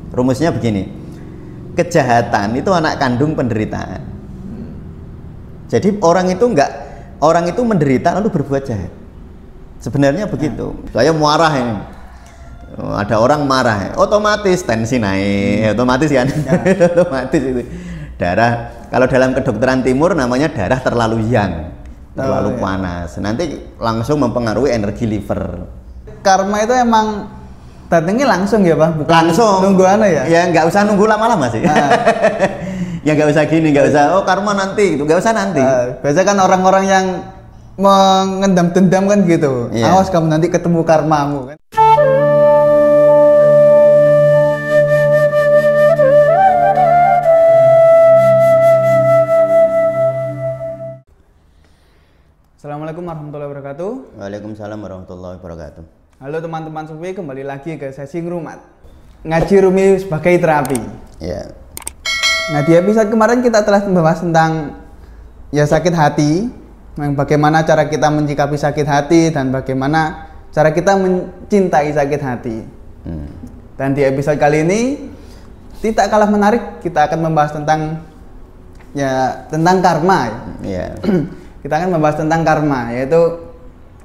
Rumusnya begini, kejahatan itu anak kandung penderitaan. Jadi orang itu menderita lalu berbuat jahat. Sebenarnya begitu. Saya marah ini. Ada orang marah, otomatis tensi naik, otomatis kan? Otomatis itu. Darah, kalau dalam kedokteran timur namanya darah terlalu terlalu panas. Nanti langsung mempengaruhi energi liver. Karma itu emang datangnya langsung ya Pak? Bukan langsung. Nunggu ya? Ya nggak usah nunggu lama-lama sih. Ya nggak usah gini, nggak usah. Oh karma nanti, gitu. Nggak usah nanti. Biasanya kan orang-orang yang mengendam dendam kan gitu. Awas kamu nanti ketemu karmamu kan. Assalamualaikum warahmatullahi wabarakatuh. Waalaikumsalam warahmatullahi wabarakatuh. Halo teman-teman Sufi, kembali lagi ke sesi Ngrumat Ngaji Rumi sebagai terapi. Ya. Nah di episode kemarin kita telah membahas tentang sakit hati, bagaimana cara kita menyikapi sakit hati dan bagaimana cara kita mencintai sakit hati. Dan di episode kali ini tidak kalah menarik, kita akan membahas tentang karma. Ya. Kita akan membahas tentang karma, yaitu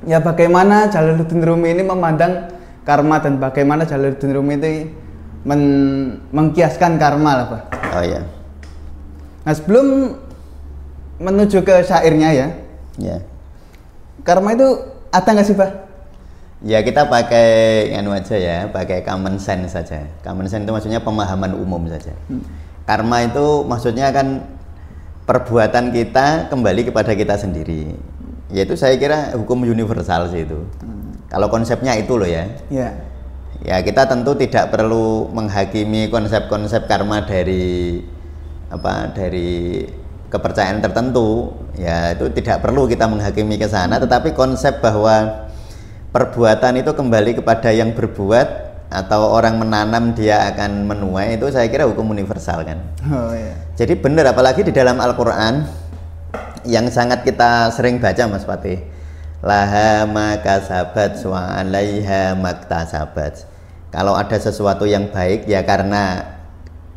bagaimana Jalaluddin Rumi ini memandang karma dan bagaimana Jalaluddin Rumi itu mengkiaskan karma lah Pak. Oh ya. Nah sebelum menuju ke syairnya ya. Karma itu ada nggak sih Pak? Ya kita pakai aja ya, pakai common sense saja. Common sense itu maksudnya pemahaman umum saja. Karma itu maksudnya kan perbuatan kita kembali kepada kita sendiri. Yaitu saya kira hukum universal sih itu. Kalau konsepnya itu loh ya. Ya kita tentu tidak perlu menghakimi konsep-konsep karma dari kepercayaan tertentu. Ya itu tidak perlu kita menghakimi ke sana, tetapi konsep bahwa perbuatan itu kembali kepada yang berbuat atau orang menanam dia akan menuai, itu saya kira hukum universal kan. Jadi benar, apalagi di dalam Al-Quran yang sangat kita sering baca Mas Fatih, laha makasabat wa 'alaiha maktasabat. Kalau ada sesuatu yang baik ya karena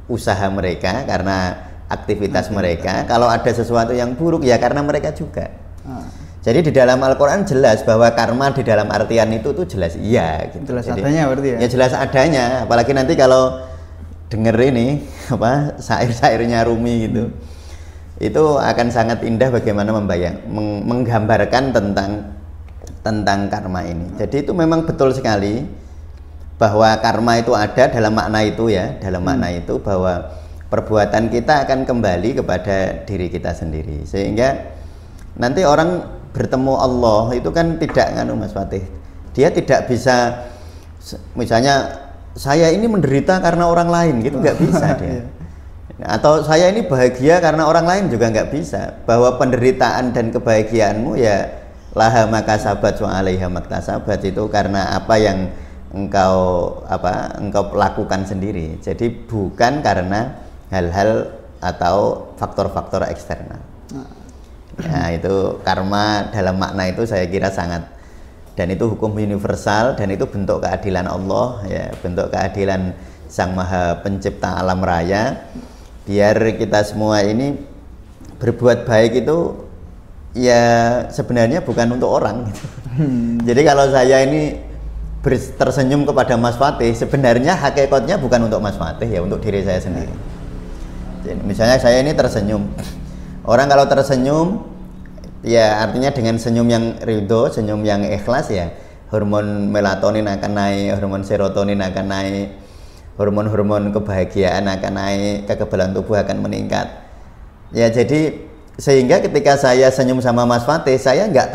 usaha mereka, karena aktivitas mereka. Kalau ada sesuatu yang buruk ya karena mereka juga. Jadi di dalam Al-Quran jelas bahwa karma di dalam artian itu tuh jelas iya gitu. Jelas adanya berarti ya? Ya jelas adanya, apalagi nanti kalau denger ini syair-syairnya Rumi gitu. Itu akan sangat indah bagaimana menggambarkan tentang karma ini. Jadi itu memang betul sekali bahwa karma itu ada dalam makna itu ya, dalam makna itu bahwa perbuatan kita akan kembali kepada diri kita sendiri. Sehingga nanti orang bertemu Allah itu kan tidak Mas Fatih, dia tidak bisa misalnya saya ini menderita karena orang lain gitu, nggak bisa dia. Atau saya ini bahagia karena orang lain juga nggak bisa. Bahwa penderitaan dan kebahagiaanmu ya laha makasabat wa 'alaiha maktasabat, itu karena apa yang engkau lakukan sendiri. Jadi bukan karena hal-hal atau faktor-faktor eksternal. Ya itu karma dalam makna itu saya kira sangat, dan itu hukum universal, dan itu bentuk keadilan Allah ya, bentuk keadilan Sang Maha Pencipta alam raya, biar kita semua ini berbuat baik itu ya sebenarnya bukan untuk orang gitu. Jadi kalau saya ini tersenyum kepada Mas Fatih, sebenarnya hakikatnya bukan untuk Mas Fatih ya, untuk diri saya sendiri. Jadi, misalnya saya ini tersenyum, orang kalau tersenyum ya artinya dengan senyum yang ridho, senyum yang ikhlas ya, hormon melatonin akan naik, hormon serotonin akan naik, hormon-hormon kebahagiaan akan naik, kekebalan tubuh akan meningkat. Ya jadi sehingga ketika saya senyum sama Mas Fatih, saya nggak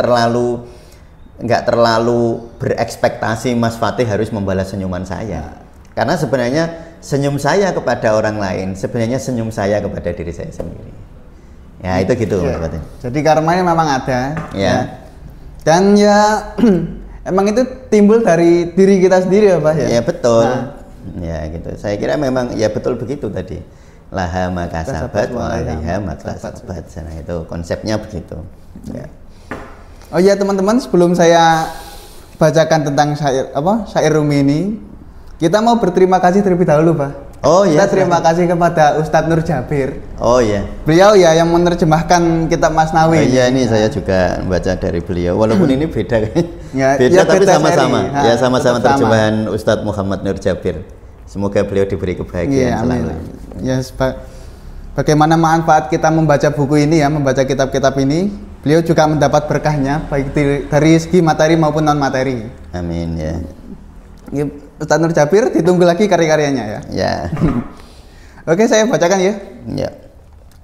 terlalu berekspektasi Mas Fatih harus membalas senyuman saya. Karena sebenarnya senyum saya kepada orang lain, sebenarnya senyum saya kepada diri saya sendiri. Ya itu gitu Mas Fatih. Jadi karmanya memang ada ya. Dan ya emang itu timbul dari diri kita sendiri ya Pak ya? Ya betul. Ya gitu. Saya kira memang ya betul begitu tadi. Laha makasabat wa 'alaiha maktasabat. Nah itu konsepnya begitu. Ya. Oh iya teman-teman, sebelum saya bacakan tentang syair Rumi ini, kita mau berterima kasih terlebih dahulu Pak. Oh iya. Kita terima kasih kepada Ustadz Nur Jabir. Oh iya. Beliau ya yang menerjemahkan kitab Masnawi. Oh, iya, ini saya juga baca dari beliau. Walaupun ini beda Ya, beda ya tapi beda sama-sama. seri. Ya sama-sama tetap sama. terjemahan Ustadz Muhammad Nur Jabir. Semoga beliau diberi kebahagiaan Iya, selalu. amin. Ya, bagaimana manfaat kita membaca buku ini ya, membaca kitab-kitab ini, beliau juga mendapat berkahnya baik dari segi materi maupun non materi. Amin ya. Ya, Ustadz Nur Jabir ditunggu lagi karya-karyanya ya. Ya. Oke, saya bacakan ya. Ya.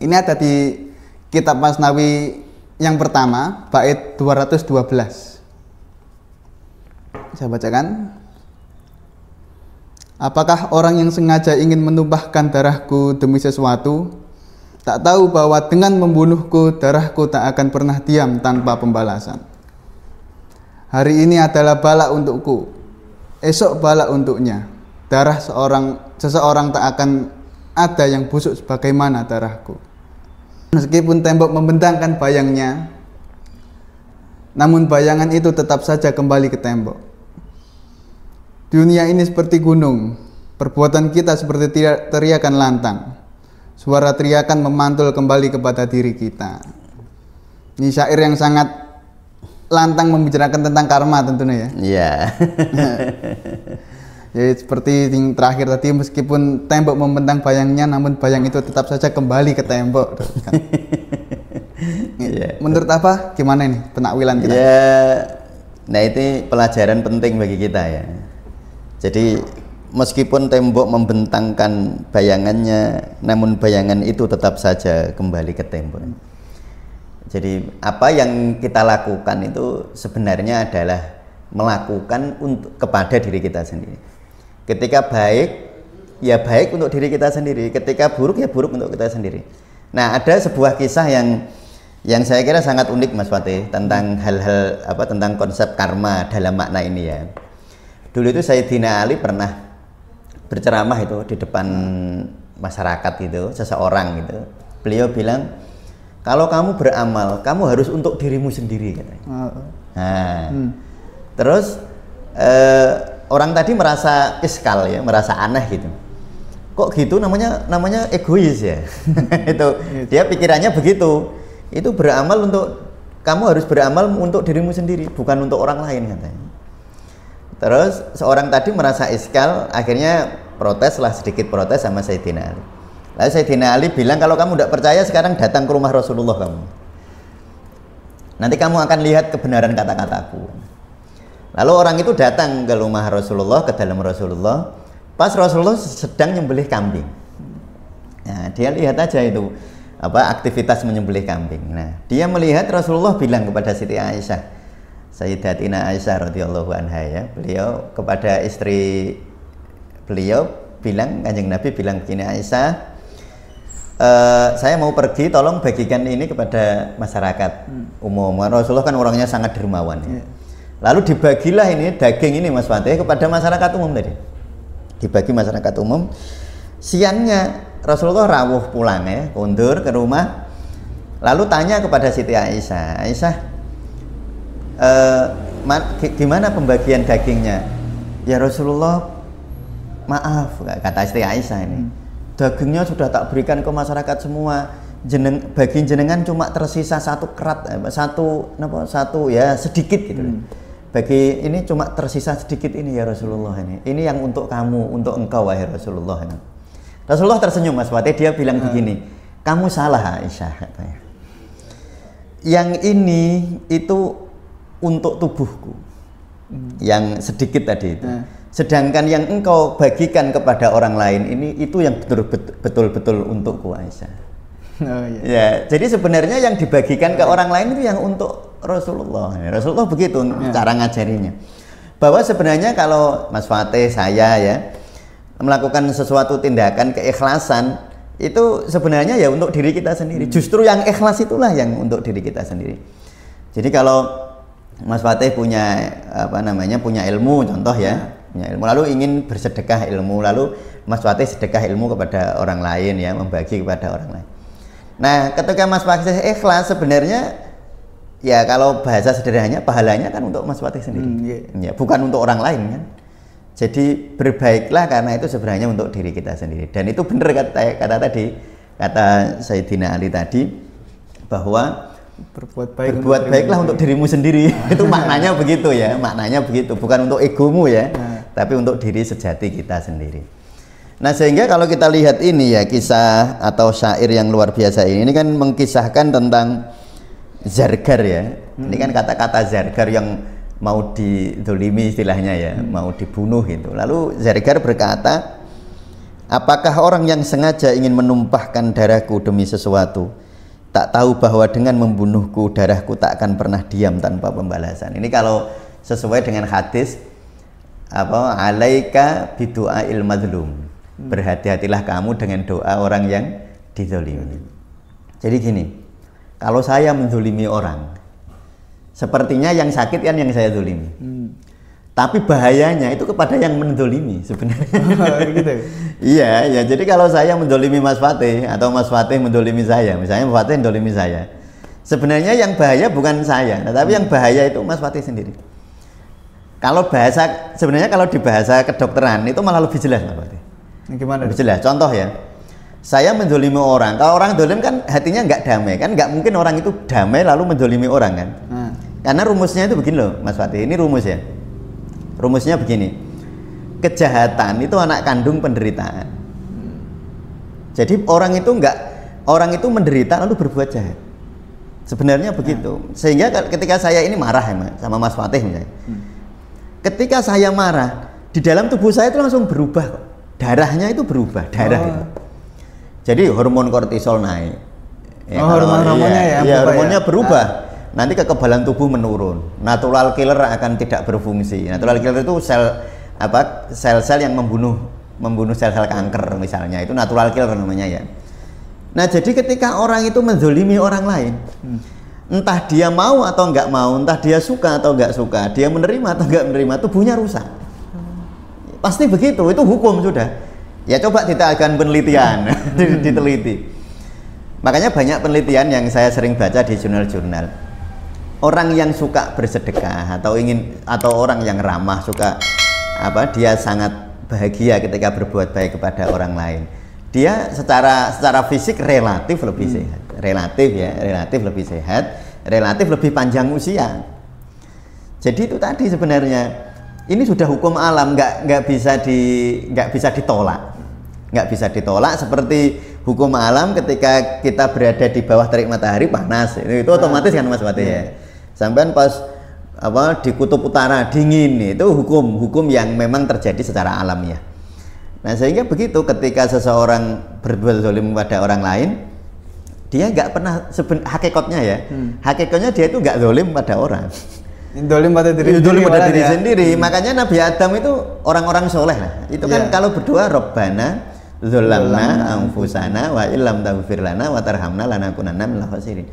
Ini ada di kitab Masnawi yang pertama, bait 212. Saya bacakan. Apakah orang yang sengaja ingin menumpahkan darahku demi sesuatu, tak tahu bahwa dengan membunuhku, darahku tak akan pernah diam tanpa pembalasan. Hari ini adalah bala untukku, esok bala untuknya. Darah seseorang tak akan ada yang busuk sebagaimana darahku. Meskipun tembok membentangkan bayangnya, namun bayangan itu tetap saja kembali ke tembok. Dunia ini seperti gunung, perbuatan kita seperti teriakan lantang. Suara teriakan memantul kembali kepada diri kita. Ini syair yang sangat lantang membicarakan tentang karma tentunya ya. Iya. Jadi seperti yang terakhir tadi, meskipun tembok membentang bayangnya, namun bayang itu tetap saja kembali ke tembok. Yeah. Menurut apa? Gimana ini penakwilan kita? Ya, nah itu pelajaran penting bagi kita ya. Jadi meskipun tembok membentangkan bayangannya, namun bayangan itu tetap saja kembali ke tembok. Jadi apa yang kita lakukan itu sebenarnya adalah melakukan untuk kepada diri kita sendiri. Ketika baik, ya baik untuk diri kita sendiri. Ketika buruk, ya buruk untuk kita sendiri. Nah, ada sebuah kisah yang saya kira sangat unik, Mas Fatih, tentang hal-hal tentang konsep karma dalam makna ini ya. Dulu itu Sayyidina Ali pernah berceramah itu di depan masyarakat itu, seseorang gitu. Beliau bilang, kalau kamu beramal, kamu harus untuk dirimu sendiri katanya. Nah, terus orang tadi merasa iskal ya, merasa aneh gitu. Kok gitu namanya egois ya. Itu dia pikirannya begitu. Itu beramal untuk kamu harus beramal untuk dirimu sendiri, bukan untuk orang lain katanya. Terus seorang tadi merasa iskal, akhirnya sedikit protes sama Sayyidina Ali. Lalu Sayyidina Ali bilang, kalau kamu tidak percaya sekarang datang ke rumah Rasulullah kamu. Nanti kamu akan lihat kebenaran kata-kataku. Lalu orang itu datang ke rumah Rasulullah, ke dalam Rasulullah. Pas Rasulullah sedang nyembelih kambing. Nah, dia lihat aja itu aktivitas menyembelih kambing. Nah, dia melihat Rasulullah bilang kepada Siti Aisyah, Sayyidatina Aisyah radhiyallahu anha ya, beliau kepada istri beliau bilang, Kanjeng Nabi bilang begini, Aisyah, saya mau pergi, tolong bagikan ini kepada masyarakat umum. Rasulullah kan orangnya sangat dermawan ya. Lalu dibagilah ini daging ini Mas Fatih kepada masyarakat umum tadi. Dibagi masyarakat umum. Siangnya Rasulullah rawuh pulang ya, kondur ke rumah. Lalu tanya kepada Siti Aisyah, Aisyah, gimana pembagian dagingnya? Ya Rasulullah, maaf, kata istri Aisyah ini, dagingnya sudah tak berikan ke masyarakat semua. Bagi jenengan cuma tersisa satu kerat, satu ya sedikit gitu. Bagi ini cuma tersisa sedikit ini ya Rasulullah ini. Ini yang untuk kamu, untuk engkau wahai Rasulullah ini. Rasulullah tersenyum Mas Fatih, dia bilang begini, kamu salah Aisyah katanya. Yang ini itu untuk tubuhku, yang sedikit tadi itu. Sedangkan yang engkau bagikan kepada orang lain ini itu yang betul-betul untukku Aisyah. Oh, iya. Ya, jadi sebenarnya yang dibagikan ke orang lain itu yang untuk Rasulullah. Rasulullah begitu cara ngajarinya. Bahwa sebenarnya kalau Mas Fatih, saya ya melakukan sesuatu tindakan keikhlasan itu sebenarnya ya untuk diri kita sendiri. Justru yang ikhlas itulah yang untuk diri kita sendiri. Jadi kalau Mas Fatih punya punya ilmu, contoh ya, punya ilmu, lalu ingin bersedekah ilmu, lalu Mas Fatih sedekah ilmu kepada orang lain ya, membagi kepada orang lain. Nah, ketika Mas Fatih ikhlas sebenarnya ya kalau bahasa sederhananya pahalanya kan untuk Mas Fatih sendiri. Ya, bukan untuk orang lain kan. Jadi berbaiklah karena itu sebenarnya untuk diri kita sendiri. Dan itu benar kata Sayyidina Ali tadi, bahwa berbuat baiklah untuk dirimu sendiri. Itu maknanya begitu ya, maknanya begitu, bukan untuk egomu ya, tapi untuk diri sejati kita sendiri. Nah, sehingga kalau kita lihat ini ya, kisah atau syair yang luar biasa ini kan mengkisahkan tentang zargar ya. Ini kan kata-kata zargar yang mau didolimi istilahnya ya, mau dibunuh itu. Lalu Zargar berkata, apakah orang yang sengaja ingin menumpahkan darahku demi sesuatu, tak tahu bahwa dengan membunuhku darahku tak akan pernah diam tanpa pembalasan. Ini kalau sesuai dengan hadis apa, alaika bidu'ail madlum, berhati-hatilah kamu dengan doa orang yang dizolimi. Jadi gini, kalau saya menzolimi orang, sepertinya yang sakit kan yang saya zolimi. Tapi bahayanya itu kepada yang menzolimi sebenarnya. Gitu. Iya, ya. Jadi kalau saya menzolimi Mas Fatih atau Mas Fatih menzolimi saya, misalnya Mas Fatih menzolimi saya, sebenarnya yang bahaya bukan saya, tetapi yang bahaya itu Mas Fatih sendiri. Kalau bahasa, sebenarnya kalau di bahasa kedokteran itu malah lebih jelas Mas Fatih. Gimana? Lebih jelas. Contoh ya, saya menzolimi orang. Kalau orang dolim kan hatinya nggak damai, kan nggak mungkin orang itu damai lalu menzolimi orang kan. Karena rumusnya itu begini loh Mas Fatih, ini rumus ya. Rumusnya begini, kejahatan itu anak kandung penderitaan. Jadi orang itu menderita lalu berbuat jahat. Sebenarnya begitu. Sehingga ketika saya ini marah ya sama Mas Fatih misalnya, ketika saya marah, di dalam tubuh saya itu langsung berubah kok. Darahnya itu berubah, darah itu. Jadi hormon kortisol naik. Ya, hormonnya hormonnya berubah. Nanti kekebalan tubuh menurun, natural killer akan tidak berfungsi. Natural killer itu sel-sel yang membunuh sel-sel kanker misalnya, itu natural killer namanya ya. Nah, jadi ketika orang itu menzolimi orang lain, entah dia mau atau enggak mau, entah dia suka atau enggak suka, dia menerima atau enggak menerima, tubuhnya rusak. Pasti begitu, itu hukum sudah. Ya coba ditahan penelitian, diteliti. Makanya banyak penelitian yang saya sering baca di jurnal-jurnal. Orang yang suka bersedekah atau orang yang ramah, suka dia sangat bahagia ketika berbuat baik kepada orang lain. Dia secara fisik relatif lebih sehat, relatif lebih sehat, relatif lebih panjang usia. Jadi itu tadi sebenarnya ini sudah hukum alam, nggak bisa ditolak seperti hukum alam ketika kita berada di bawah terik matahari panas itu otomatis kan Mas Fatih ya. Sampai pas di kutub utara dingin, itu hukum yang memang terjadi secara alamiah. Nah, sehingga begitu ketika seseorang berbuat zalim pada orang lain, dia nggak pernah hakikatnya ya. Hakikatnya dia itu nggak zalim pada orang. Zalim pada diri sendiri. Makanya Nabi Adam itu orang-orang soleh lah. Itu kan kalau berdoa Rabbana dzalamna anfusana wa illam taghfir lana wa tarhamna lanakunanna minal khasirin.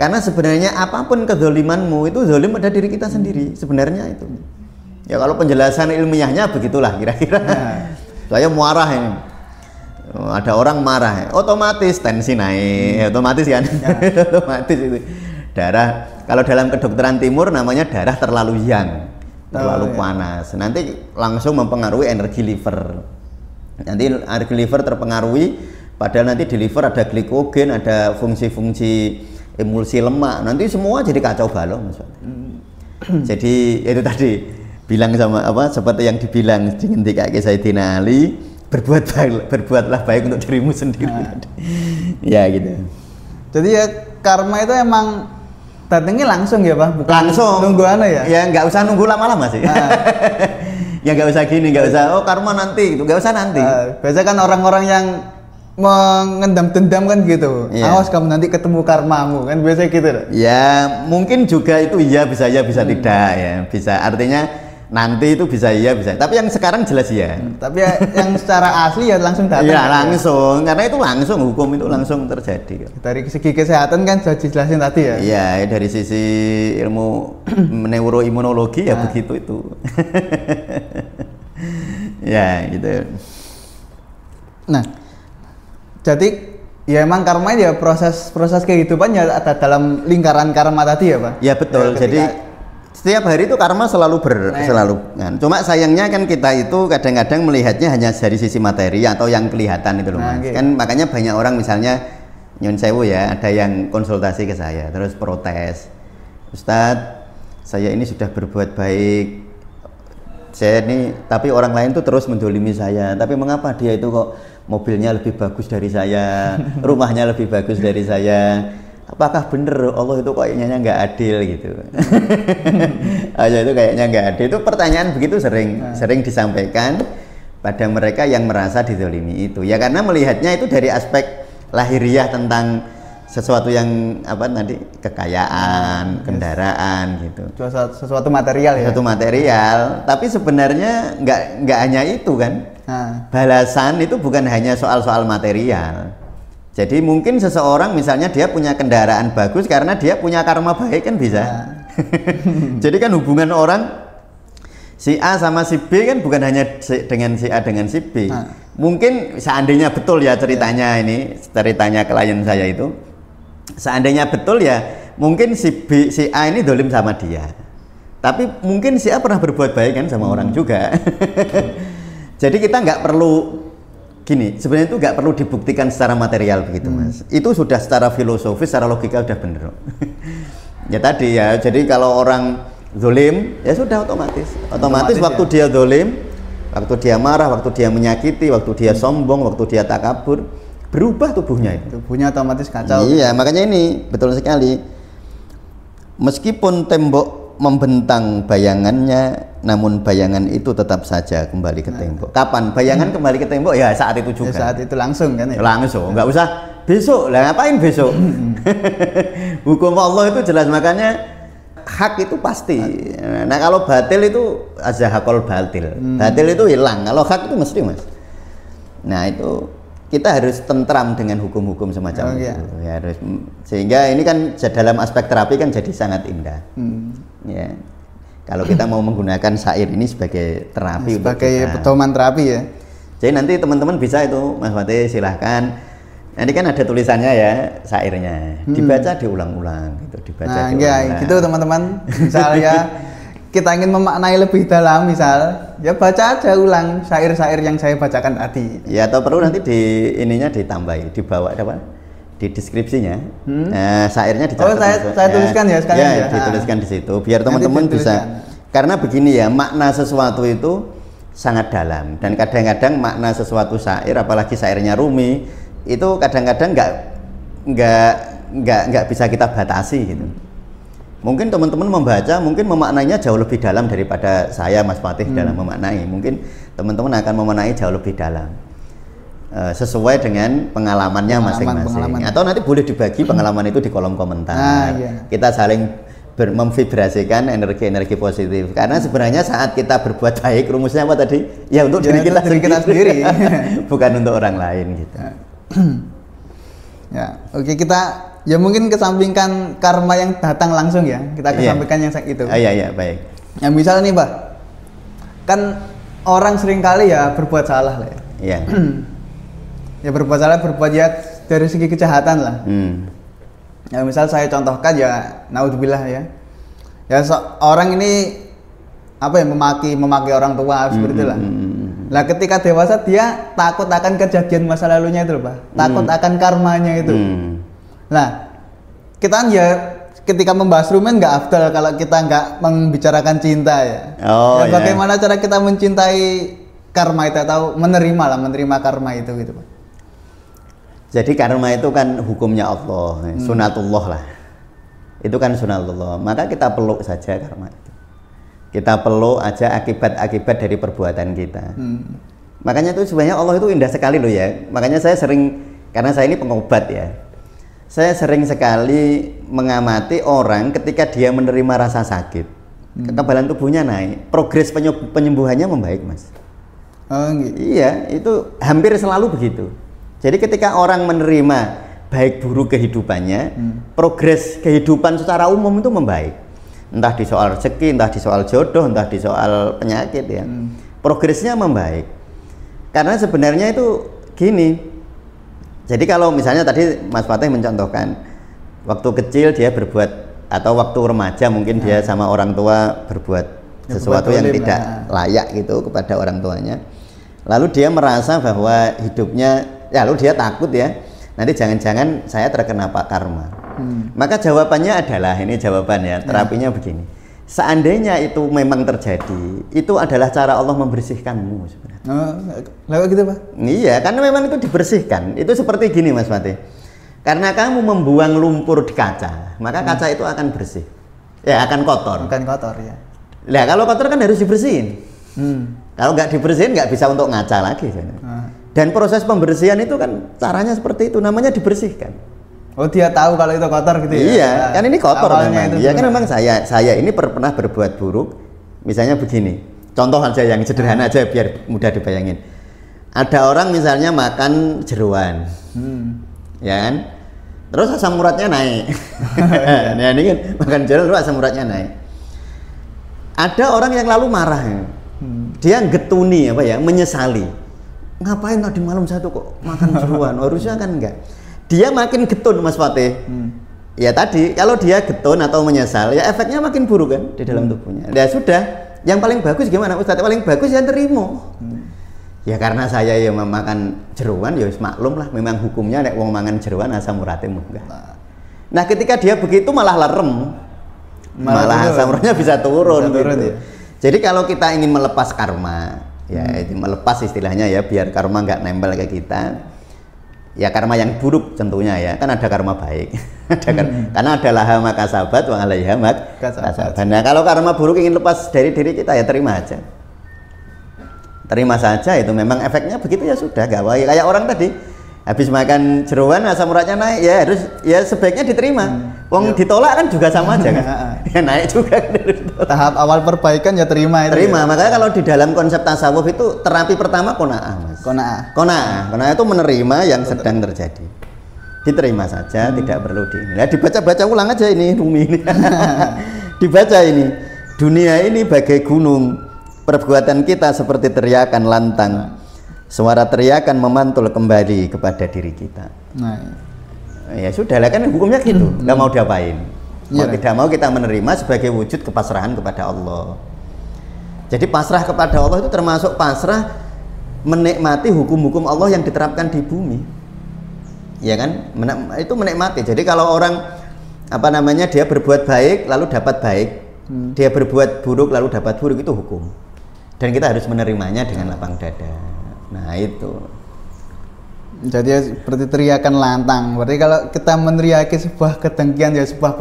Karena sebenarnya apapun kezolimanmu itu zolim pada diri kita sendiri sebenarnya itu. Ya kalau penjelasan ilmiahnya begitulah kira-kira. Saya marah ini, ada orang marah, otomatis tensi naik, otomatis kan, otomatis itu. Darah, kalau dalam kedokteran timur namanya darah terlalu yang, terlalu panas. Nanti langsung mempengaruhi energi liver. Nanti energi liver terpengaruhi, padahal nanti di liver ada glikogen, ada fungsi-fungsi emulsi lemak, nanti semua jadi kacau balau Mas. Jadi itu tadi bilang sama seperti yang dibilang ketika Sayyidina Ali, berbuatlah baik untuk dirimu sendiri. Ya gitu. Jadi ya karma itu emang datangnya langsung ya Pak? Bukan langsung. Nunggu ya? Ya nggak usah nunggu lama-lama sih. Ya nggak usah gini, nggak usah karma nanti gitu, nggak usah nanti. Biasa kan orang-orang yang mengendam dendam kan gitu. Awas kamu nanti ketemu karmamu kan biasa gitu. Ya mungkin juga itu bisa tidak ya, bisa artinya nanti itu bisa bisa. Tapi yang sekarang jelas ya. Tapi yang secara asli ya langsung datang. Ya langsung, karena itu langsung hukum itu langsung terjadi. Dari segi kesehatan kan sudah dijelasin tadi ya. Iya, dari sisi ilmu neuroimunologi ya begitu itu. Ya gitu. Nah. Jadi ya emang karma proses kehidupan ya ada dalam lingkaran karma tadi ya Pak? Ya betul. Jadi Setiap hari itu karma selalu selalu kan. Cuma sayangnya kan kita itu kadang-kadang melihatnya hanya dari sisi materi atau yang kelihatan itu loh Mas. Okay. Kan makanya banyak orang misalnya nyun sewu ya, ada yang konsultasi ke saya terus protes. Ustadz, saya ini sudah berbuat baik. Saya ini tapi orang lain tuh terus mendolimi saya. Tapi mengapa dia itu kok mobilnya lebih bagus dari saya, rumahnya lebih bagus dari saya? Apakah benar Allah itu kayaknya nggak adil gitu? Aja itu kayaknya nggak adil. Itu pertanyaan begitu sering disampaikan pada mereka yang merasa dizalimi itu. Ya karena melihatnya itu dari aspek lahiriah tentang sesuatu yang apa tadi kekayaan, kendaraan gitu. Sesuatu material ya. Sesuatu material. Tapi sebenarnya nggak hanya itu kan. Balasan itu bukan hanya soal-soal material. Jadi mungkin seseorang misalnya dia punya kendaraan bagus karena dia punya karma baik kan bisa. Jadi kan hubungan orang si A sama si B kan bukan hanya dengan si A dengan si B. Mungkin seandainya betul ya ceritanya ini, ceritanya klien saya itu. Seandainya betul ya mungkin si A ini dolim sama dia. Tapi mungkin si A pernah berbuat baik kan sama orang juga. Jadi kita nggak perlu gini, sebenarnya itu nggak perlu dibuktikan secara material begitu Mas. Itu sudah secara filosofis, secara logika udah bener. Ya tadi ya, jadi kalau orang zolim ya sudah otomatis waktu dia zolim, waktu dia marah, waktu dia menyakiti, waktu dia sombong, waktu dia takabur, berubah tubuhnya itu. Tubuhnya otomatis kacau. Iya, makanya ini betul sekali. Meskipun tembok membentang bayangannya, namun bayangan itu tetap saja kembali ke tembok. Kapan bayangan kembali ke tembok? Ya saat itu juga. Ya, saat itu langsung kan ya? Langsung, nggak usah besok. Lah ngapain besok? Hukum Allah itu jelas, makanya hak itu pasti. Nah kalau batil itu azahakol batil. Batil itu hilang. Kalau hak itu mesti Mas. Nah itu kita harus tentram dengan hukum-hukum semacam itu. Ya, harus, sehingga ini kan dalam aspek terapi kan jadi sangat indah. Ya, kalau kita mau menggunakan syair ini sebagai terapi, sebagai pedoman terapi ya. Jadi nanti teman-teman bisa itu Mas Fatih silahkan. Nanti kan ada tulisannya ya syairnya, dibaca diulang-ulang gitu, dibaca diulang-ulang. Ya, gitu teman-teman. Misalnya kita ingin memaknai lebih dalam, misal ya baca aja ulang syair-syair yang saya bacakan tadi. Ya atau perlu nanti di ininya ditambahi, dibawa apa? Di deskripsinya, syairnya dicatat. Oh, saya tuliskan ya sekalian ya. Dituliskan di situ, biar teman-teman bisa. Karena begini ya, makna sesuatu itu sangat dalam dan kadang-kadang makna sesuatu syair, apalagi syairnya Rumi, itu kadang-kadang nggak bisa kita batasi gitu. Mungkin teman-teman membaca, mungkin memaknainya jauh lebih dalam daripada saya Mas Fatih dalam memaknai. Mungkin teman-teman akan memaknai jauh lebih dalam. Sesuai dengan pengalamannya masing-masing. Atau nanti boleh dibagi pengalaman itu di kolom komentar. Kita saling memvibrasikan energi-energi positif. Karena sebenarnya saat kita berbuat baik, rumusnya apa tadi? Ya untuk diri kita sendiri. Bukan untuk orang lain gitu. Ya, oke, kita ya mungkin kesampingkan karma yang datang langsung ya. Kita kesampingkan yang itu. Iya, baik. Ya misal nih, Pak. Kan orang seringkali ya berbuat salah lah ya. Iya. Ya berbuat salah, berbuat ya dari segi kejahatan lah. Ya misal saya contohkan ya, naudzubillah ya. Ya orang ini apa ya memaki orang tua seperti itulah. Lah ketika dewasa dia takut akan kejadian masa lalunya itu loh, Pak. Takut akan karmanya itu. Nah, kita kan ya ketika membahas rumen nggak afdal kalau kita nggak membicarakan cinta ya. Bagaimana cara kita mencintai karma itu atau menerima karma itu gitu, Pak. Jadi karma itu kan hukumnya Allah, sunatullah lah. Itu kan sunatullah. Maka kita peluk saja karma itu. Kita peluk aja akibat-akibat dari perbuatan kita. Makanya itu sebenarnya Allah itu indah sekali loh ya. Makanya saya sering, karena saya ini pengobat ya, saya sering sekali mengamati orang ketika dia menerima rasa sakit, kekebalan tubuhnya naik, progres penyembuhannya membaik, Mas. Gitu. Iya, itu hampir selalu begitu. Jadi ketika orang menerima baik buruk kehidupannya, progres kehidupan secara umum itu membaik. Entah di soal rezeki, entah di soal jodoh, entah di soal penyakit ya. Progresnya membaik. Karena sebenarnya itu gini. Jadi kalau misalnya tadi Mas Fatih mencontohkan waktu kecil dia berbuat atau waktu remaja mungkin dia sama orang tua berbuat sesuatu yang tidak layak gitu kepada orang tuanya. Lalu dia merasa bahwa hidupnya, ya lalu dia takut ya, nanti jangan-jangan saya terkena pak karma. Maka jawabannya adalah, ini jawabannya, terapinya begini. Seandainya itu memang terjadi, itu adalah cara Allah membersihkanmu sebenarnya. Lewat gitu Pak? Iya, karena memang itu dibersihkan. Itu seperti gini Mas Fatih. Karena kamu membuang lumpur di kaca, maka kaca itu akan bersih. Ya, akan kotor. Akan kotor ya. Nah, kalau kotor kan harus dibersihin. Kalau nggak dibersihin nggak bisa untuk ngaca lagi. Dan proses pembersihan itu kan caranya seperti itu, namanya dibersihkan. Oh, dia tahu kalau itu kotor gitu ya? Iya, kan ini kotor memang. Iya kan memang saya ini pernah berbuat buruk. Misalnya begini, contoh aja yang sederhana aja biar mudah dibayangin. Ada orang misalnya makan jeroan, ya kan? Terus asam uratnya naik. Nah ini kan makan jeroan terus asam uratnya naik. Ada orang yang lalu marah, dia getuni apa ya, menyesali. Ngapain tadi malam satu kok makan jeroan? Harusnya kan enggak. Dia makin getun Mas Fatih. Ya tadi kalau dia getun atau menyesal ya efeknya makin buruk kan di dalam tubuhnya. Ya sudah, yang paling bagus gimana Ustaz? Paling bagus ya terima. Ya karena saya ya memakan jeroan ya maklum lah, memang hukumnya nek wong mangan jeroan asam urate munggah. Nah, ketika dia begitu malah lerem. Malah asam uratnya bisa turun gitu. Ya. Jadi kalau kita ingin melepas karma, ya itu melepas istilahnya ya biar karma nggak nempel ke kita. Ya karma yang buruk tentunya ya, kan ada karma baik. Karena ada laha maka sabat wa alaiha maka sabat. Nah, kalau karma buruk ingin lepas dari diri kita ya terima aja. Terima saja, itu memang efeknya begitu ya sudah, gak apa. Kayak orang tadi habis makan jeroan asam uratnya naik ya harus ya sebaiknya diterima. Wong ditolak kan juga sama aja kan. Ya naik juga. Tahap awal perbaikan ya terima itu. Terima, ya. Makanya kalau di dalam konsep tasawuf itu terapi pertama qanaah, Mas. Qanaah itu menerima yang sedang terjadi. Diterima saja, tidak perlu nah, dibaca-baca ulang aja ini Rumi ini. Dibaca ini. Dunia ini bagai gunung, perbuatan kita seperti teriakan lantang. Suara teriakan memantul kembali kepada diri kita. Ya sudah lah kan hukumnya gitu, nggak mau diapain. Mau tidak mau kita menerima sebagai wujud kepasrahan kepada Allah. Jadi pasrah kepada Allah itu termasuk pasrah menikmati hukum-hukum Allah yang diterapkan di bumi. Ya kan? Itu menikmati. Jadi kalau orang apa namanya dia berbuat baik lalu dapat baik, dia berbuat buruk lalu dapat buruk, itu hukum. Dan kita harus menerimanya dengan lapang dada. Nah itu. Jadi ya seperti teriakan lantang. Berarti kalau kita meneriaki sebuah kedengkian ya sebuah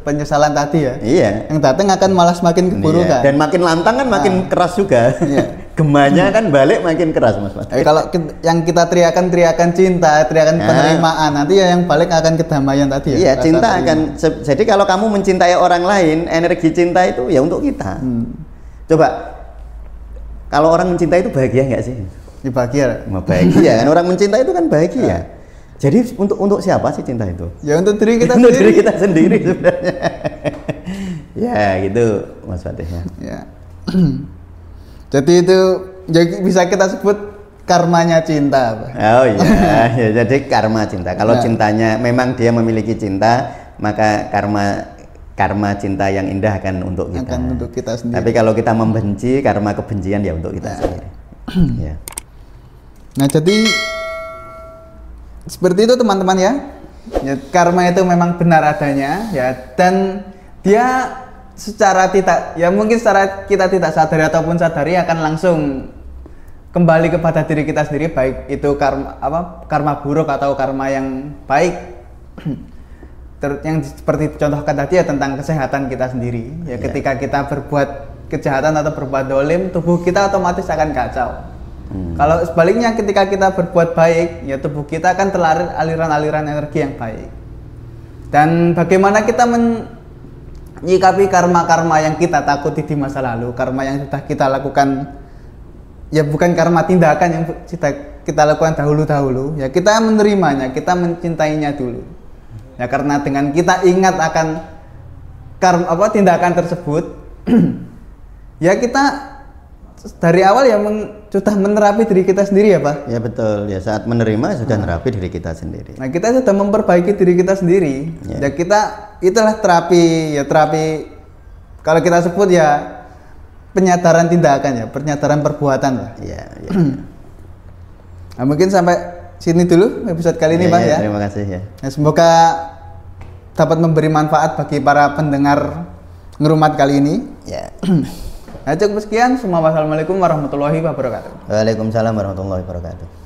penyesalan tadi ya. Iya. Yang datang akan malah semakin keburukan. Iya. Dan makin lantang kan makin keras juga. Iya. Gemanya kan balik makin keras Mas. Kalau yang kita teriakan cinta, teriakan penerimaan, nanti ya yang balik akan kedamaian tadi ya. Iya, cinta akan. Jadi kalau kamu mencintai orang lain, energi cinta itu ya untuk kita. Coba kalau orang mencintai itu bahagia nggak sih? Bahagia. Bahagia kan, orang mencintai itu kan bahagia. Jadi untuk siapa sih cinta itu? Ya untuk diri kita untuk sendiri. Diri kita sendiri sebenarnya. Ya gitu Mas Fatih ya. Jadi itu jadi bisa kita sebut karmanya cinta, Pak. Oh iya, ya, jadi karma cinta. Kalau cintanya memang dia memiliki cinta, maka karma cinta yang indah akan untuk kita. Akan untuk kita sendiri. Tapi kalau kita membenci, karma kebencian ya untuk kita sendiri. Ya. Nah jadi seperti itu teman-teman ya. Karma itu memang benar adanya ya, dan dia secara tidak ya mungkin secara kita tidak sadari ataupun sadari akan langsung kembali kepada diri kita sendiri, baik itu karma buruk atau karma yang baik. Yang seperti contohkan tadi ya tentang kesehatan kita sendiri ya, ketika kita berbuat kejahatan atau berbuat dolim, tubuh kita otomatis akan kacau. Kalau sebaliknya ketika kita berbuat baik ya tubuh kita akan teralir aliran-aliran energi yang baik. Dan bagaimana kita menyikapi karma-karma yang kita takuti di masa lalu, karma yang sudah kita lakukan ya, bukan karma tindakan yang kita lakukan dahulu-dahulu ya, kita menerimanya, kita mencintainya dulu ya, karena dengan kita ingat akan tindakan tersebut ya kita dari awal ya sudah menerapi diri kita sendiri ya Pak? Ya betul, ya saat menerima sudah nerapi diri kita sendiri. Nah kita sudah memperbaiki diri kita sendiri. Ya kita itulah terapi, ya terapi kalau kita sebut ya penyadaran tindakan ya, penyadaran perbuatan lah. Iya. Nah, mungkin sampai sini dulu episode kali ini Pak ya. Terima kasih ya. Nah, semoga dapat memberi manfaat bagi para pendengar ngerumat kali ini. Ya. Nah, cukup sekian. Wassalamualaikum warahmatullahi wabarakatuh. Waalaikumsalam warahmatullahi wabarakatuh.